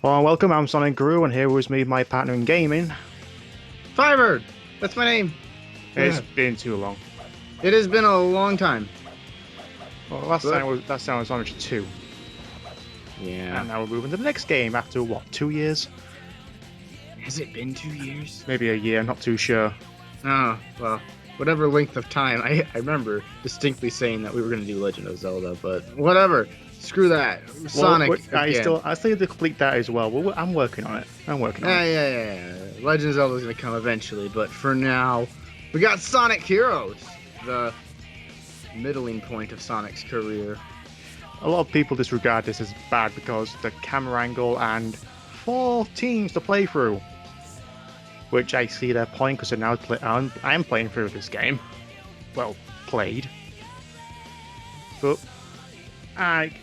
Well, welcome, I'm Sonicguru, and here was me, my partner in gaming. Firebird! That's my name. It's Yeah. been too long. It has been a long time. Well, last time was Sonic 2, Yeah. and now we're moving to the next game after, what, 2 years? Has it been 2 years? Maybe a year, not too sure. Oh, well, whatever length of time. I remember distinctly saying that we were going to do Legend of Zelda, but whatever. Screw that. Sonic. I again. still need to complete that as well. I'm working on it. Yeah. Legend of Zelda is going to come eventually, but for now, we got Sonic Heroes, the middling point of Sonic's career. A lot of people disregard this as bad because the camera angle and 4 teams to play through. Which I see their point because I am playing through this game. Well, played. But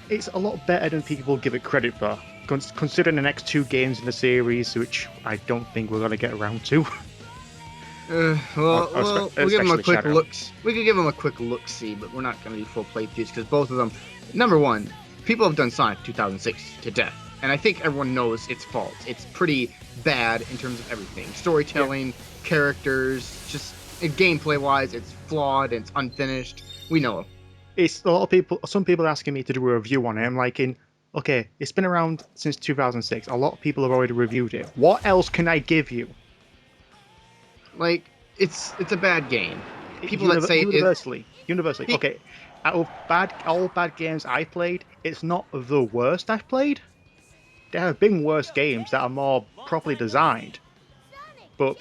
it's a lot better than people give it credit for. Considering the next 2 games in the series, which I don't think we're going to get around to. We'll give them a quick Shadow. look. We could give them a quick look-see, but we're not going to do full playthroughs because both of them. Number one, people have done Sonic 2006 to death, and I think everyone knows its faults. It's pretty bad in terms of everything: storytelling, characters, just gameplay-wise, it's flawed and it's unfinished. We know it. It's a lot of people. Some people are asking me to do a review on it. I'm like, okay, it's been around since 2006. A lot of people have already reviewed it. What else can I give you? Like, it's a bad game. People that say universally. Okay, out of all bad games I played, it's not the worst I've played. There have been worse games that are more properly designed, but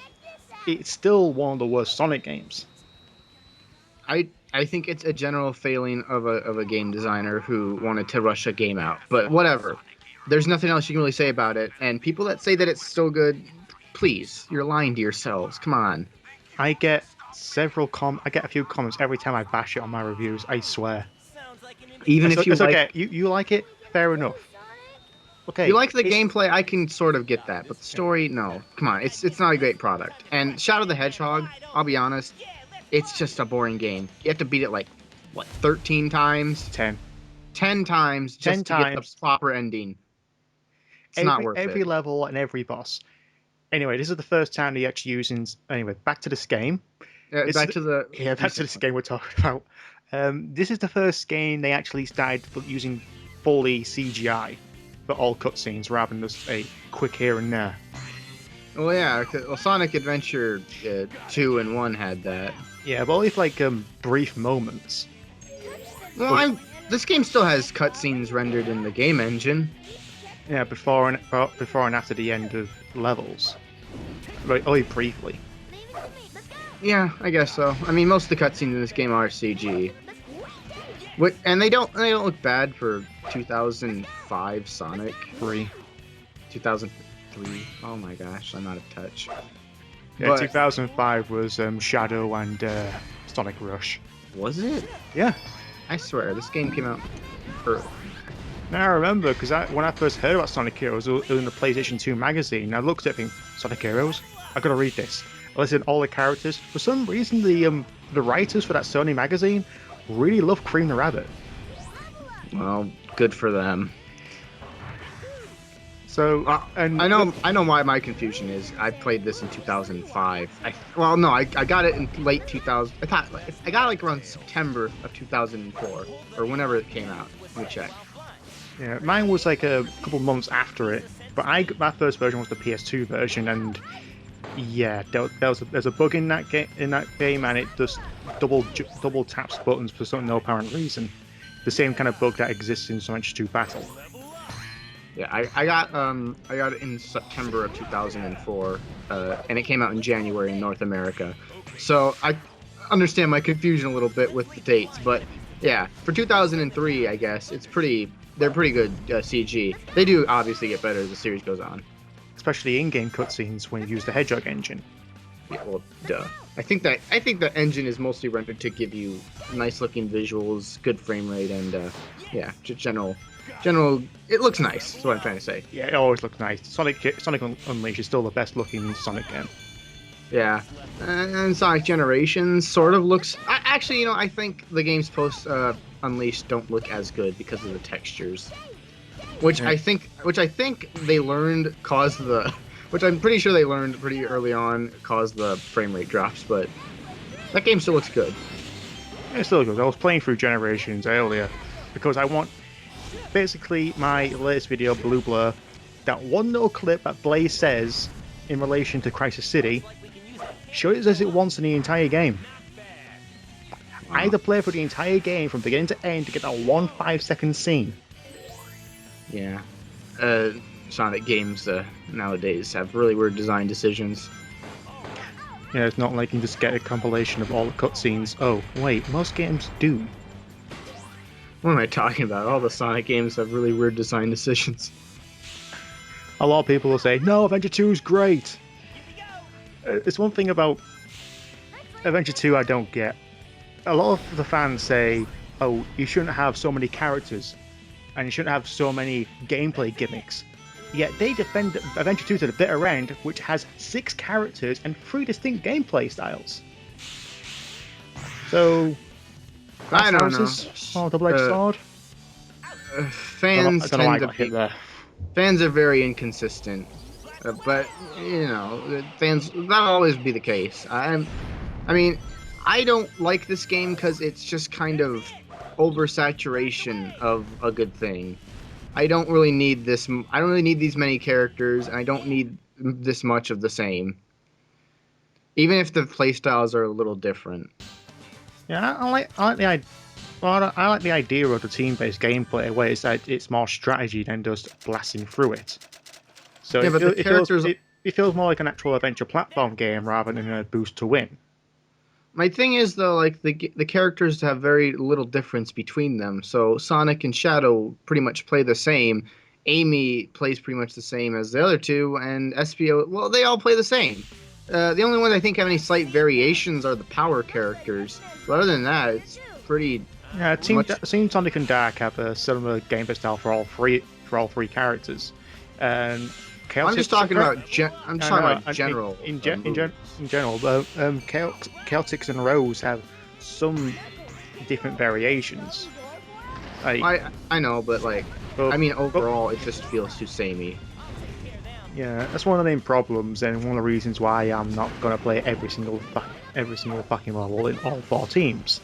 it's still one of the worst Sonic games. I think it's a general failing of a game designer who wanted to rush a game out. But whatever. There's nothing else you can really say about it. And people that say that it's still good, please, you're lying to yourselves. Come on. I get a few comments every time I bash it on my reviews. I swear. Even if you it's like, okay. You like it, fair enough. Okay. you like the gameplay, I can sort of get that. But the story, no. Come on, it's not a great product. And Shadow the Hedgehog, I'll be honest, it's just a boring game. You have to beat it like, what, 13 times? 10. 10 times just to get the proper ending. It's not worth every it. level and every boss. Anyway, this is the first time they actually using. Anyway, back to this game. Back to this game we're talking about. This is the first game they actually started using fully CGI for all cutscenes rather than just a quick here and there. Well, yeah. Well, Sonic Adventure 2 and 1 had that. Yeah, but only for like brief moments. Well, this game still has cutscenes rendered in the game engine. Yeah, before and after the end of levels, right? Only briefly. Yeah, I guess so. I mean, most of the cutscenes in this game are CG. And they don't look bad for 2005 Sonic. 2003. Oh my gosh, I'm out of touch. Yeah, but 2005 was Shadow and Sonic Rush. Was it? Yeah. I swear, this game came out early. Now I remember, because when I first heard about Sonic Heroes, it was in the PlayStation 2 magazine. I looked at it and think, Sonic Heroes? I gotta read this. I listened to all the characters. For some reason, the writers for that Sony magazine really love Cream the Rabbit. Well, good for them. So, and I know why my confusion is. I played this in 2005. I got it in late 2000. I got it like around September of 2004 or whenever it came out. Let me check. Yeah, mine was like a couple months after it, but my first version was the PS2 version, and yeah, there's a bug in that game, and it just double taps buttons for no apparent reason. The same kind of bug that exists in Sonic 2 Battle. Yeah, I got it in September of 2004, and it came out in January in North America. So I understand my confusion a little bit with the dates, but yeah, for 2003, I guess they're pretty good CG. They do obviously get better as the series goes on. Especially in-game cutscenes when you use the Hedgehog engine. Yeah, well, duh. I think the engine is mostly rendered to give you nice-looking visuals, good frame rate, and just general. It looks nice. Is what I'm trying to say. Yeah, it always looks nice. Sonic Unleashed is still the best-looking Sonic game. Yeah, and Sonic Generations sort of looks. Actually, I think the games post Unleashed don't look as good because of the textures. which I think they learned caused the, which I'm pretty sure they learned pretty early on caused the frame rate drops. But that game still looks good. It still goes. I was playing through Generations earlier because I want basically my latest video, Blue Blur, that one little clip that Blaze says in relation to Crisis City, show it as it wants in the entire game. I had to play for the entire game from beginning to end to get that 1 5-second scene. Yeah. Sonic games nowadays have really weird design decisions. Yeah, it's not like you can just get a compilation of all the cutscenes. Oh, wait, most games do. What am I talking about? All the Sonic games have really weird design decisions. A lot of people will say, no, Adventure 2 is great. It's one thing about Adventure 2 I don't get. A lot of the fans say, oh, you shouldn't have so many characters, and you shouldn't have so many gameplay gimmicks. Yet they defend Adventure 2 to the bitter end, which has 6 characters and 3 distinct gameplay styles. So, I don't know. Oh, double-edged sword? Fans fans are very inconsistent, but you know, fans that'll always be the case. I mean, I don't like this game because it's just kind of oversaturation of a good thing. I don't really need this. I don't really need these many characters, and I don't need this much of the same. Even if the playstyles are a little different. Yeah, I like the idea of the team-based gameplay, where it's more strategy than just blasting through it. So yeah, it feels more like an actual adventure platform game rather than a boost to win. My thing is though, like the characters have very little difference between them. So Sonic and Shadow pretty much play the same. Amy plays pretty much the same as the other two, and SPO, well, they all play the same. The only ones I think have any slight variations are the power characters. But other than that, it's pretty. Yeah, Team Sonic and Dark have a similar gameplay style for all three characters. And I'm just talking about general. In general, Chaotix and Rose have some different variations. I know, but overall, it just feels too samey. Yeah, that's one of the main problems, and one of the reasons why I'm not gonna play every single fucking level in all 4 teams.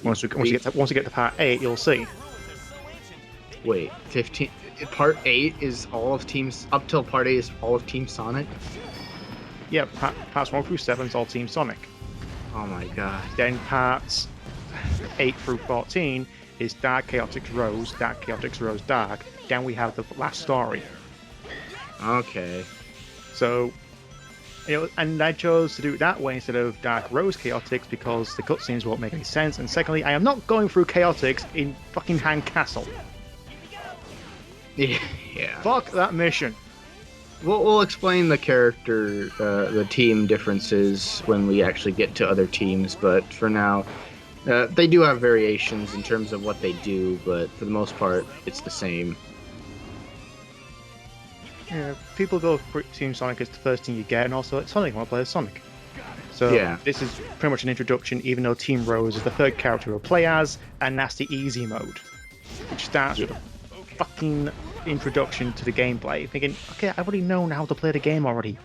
Once we get to part 8, you'll see. Wait, 15. Part 8 is all of teams up till part 8 is all of Team Sonic. Yeah, parts 1 through 7 is all Team Sonic. Oh my god. Then parts 8 through 14 is Dark Chaotix Rose, Dark Chaotix Rose Dark. Then we have the last story. Okay. So, and I chose to do it that way instead of Dark Rose Chaotix because the cutscenes won't make any sense. And secondly, I am not going through Chaotix in fucking Hand Castle. Yeah. Fuck that mission. We'll explain the the team differences when we actually get to other teams. But for now, they do have variations in terms of what they do. But for the most part, it's the same. Yeah, people go for Team Sonic as the first thing you get, and also it's Sonic. I want to play as Sonic. So yeah. This is pretty much an introduction, even though Team Rose is the third character we'll play as, and that's the easy mode, which starts with a fucking introduction to the gameplay. Thinking, okay, I've already known how to play the game already,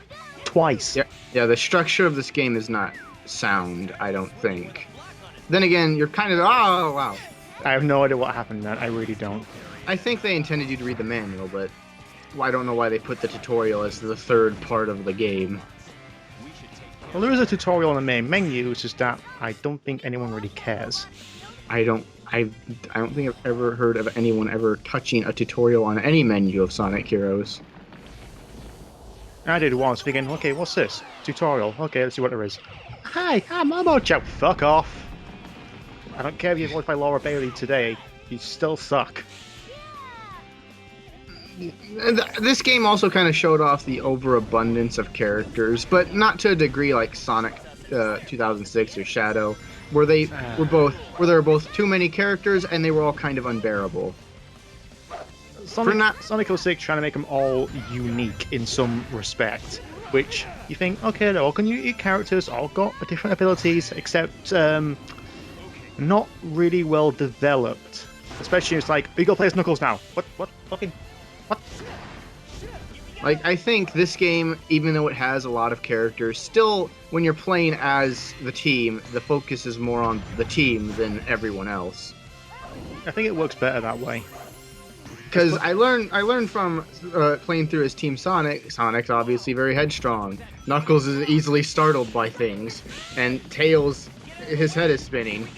twice. Yeah. The structure of this game is not sound, I don't think. Then again, you're kind of oh wow. I have no idea what happened then. I really don't. I think they intended you to read the manual, but I don't know why they put the tutorial as the third part of the game. Well, there is a tutorial on the main menu, it's just that I don't think anyone really cares. I don't think I've ever heard of anyone ever touching a tutorial on any menu of Sonic Heroes. I did once, thinking, okay, what's this? Tutorial. Okay, let's see what there is. Hi, I'm Momo-Joe. Fuck off. I don't care if you're voiced by Laura Bailey today, you still suck. This game also kind of showed off the overabundance of characters, but not to a degree like Sonic 2006 or Shadow, where there were both too many characters and they were all kind of unbearable. Sonic 06 trying to make them all unique in some respect, which you think, okay, they're all unique characters, all got different abilities, except not really well developed Especially it's like, we go play as Knuckles now. What? Fucking. What? Like, I think this game, even though it has a lot of characters, still, when you're playing as the team, the focus is more on the team than everyone else. I think it works better that way. Because I learned from playing through as Team Sonic. Sonic's obviously very headstrong. Knuckles is easily startled by things, and Tails, his head is spinning.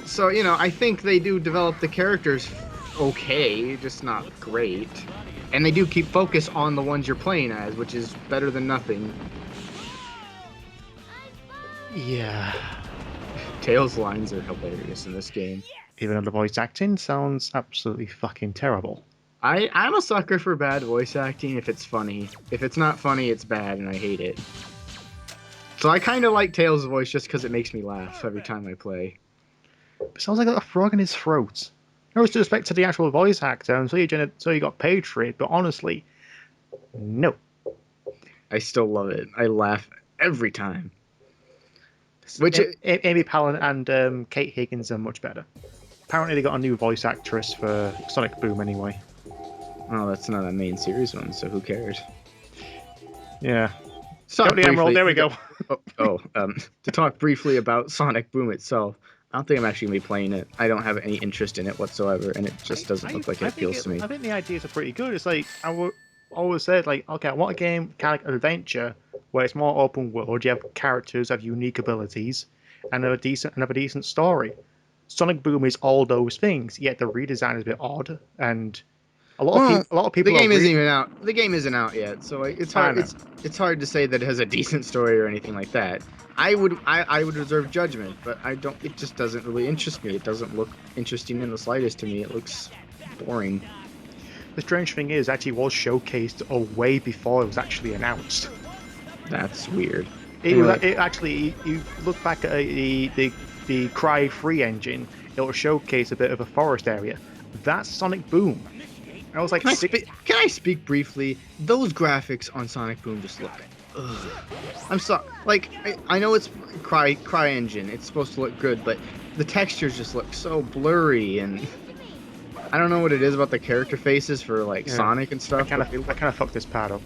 So, you know, I think they do develop the characters okay, just not great. And they do keep focus on the ones you're playing as, which is better than nothing. Yeah. Tails' lines are hilarious in this game. Even though the voice acting sounds absolutely fucking terrible. I'm a sucker for bad voice acting if it's funny. If it's not funny, it's bad, and I hate it. So I kind of like Tails' voice just because it makes me laugh every time I play. It sounds like a frog in his throat. No disrespect to the actual voice actor, and so you got paid for it, but honestly, no. I still love it. I laugh every time. Which Amy Palin and Kate Higgins are much better. Apparently they got a new voice actress for Sonic Boom anyway. Oh, that's not a main series one, so who cares? Yeah. Got the Emerald, there we go. To talk briefly about Sonic Boom itself, I don't think I'm actually going to be playing it. I don't have any interest in it whatsoever, and it just doesn't look like it appeals to me. I think the ideas are pretty good. It's like, always said, like, okay, I want a game, kind of like adventure, where it's more open world, you have characters, have unique abilities, and have a decent story. Sonic Boom is all those things, yet the redesign is a bit odd, and a lot of people. The game isn't even out. The game isn't out yet, so it's hard. It's hard to say that it has a decent story or anything like that. I would reserve judgment, but I don't. It just doesn't really interest me. It doesn't look interesting in the slightest to me. It looks boring. The strange thing is, it actually was showcased way before it was actually announced. That's weird. It actually, you look back at the Cry 3 engine, it will showcase a bit of a forest area. That's Sonic Boom. I was like, can I speak briefly? Those graphics on Sonic Boom just look. Ugh. I'm sorry. Like, I know it's Cry engine. It's supposed to look good, but the textures just look so blurry, and I don't know what it is about the character faces for like Sonic and stuff. I kind of fucked this part up.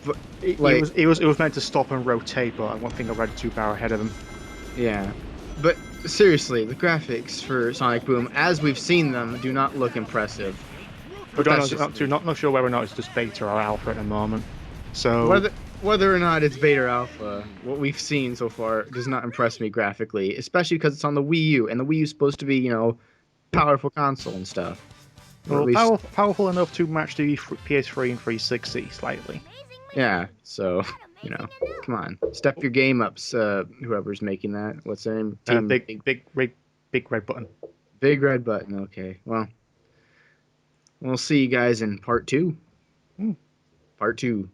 But it was meant to stop and rotate, but one thing I read too far ahead of him. Yeah, but seriously, the graphics for Sonic Boom, as we've seen them, do not look impressive. But not sure whether or not it's just beta or alpha at the moment. So whether or not it's beta or alpha, what we've seen so far does not impress me graphically, especially because it's on the Wii U, and the Wii U is supposed to be, you know, powerful console and stuff. Well, powerful enough to match the PS3 and 360 slightly. Yeah, so, you know, come on, step your game up, whoever's making that. What's their name? Big red button. Big red button. Okay, well, we'll see you guys in part 2. Part 2.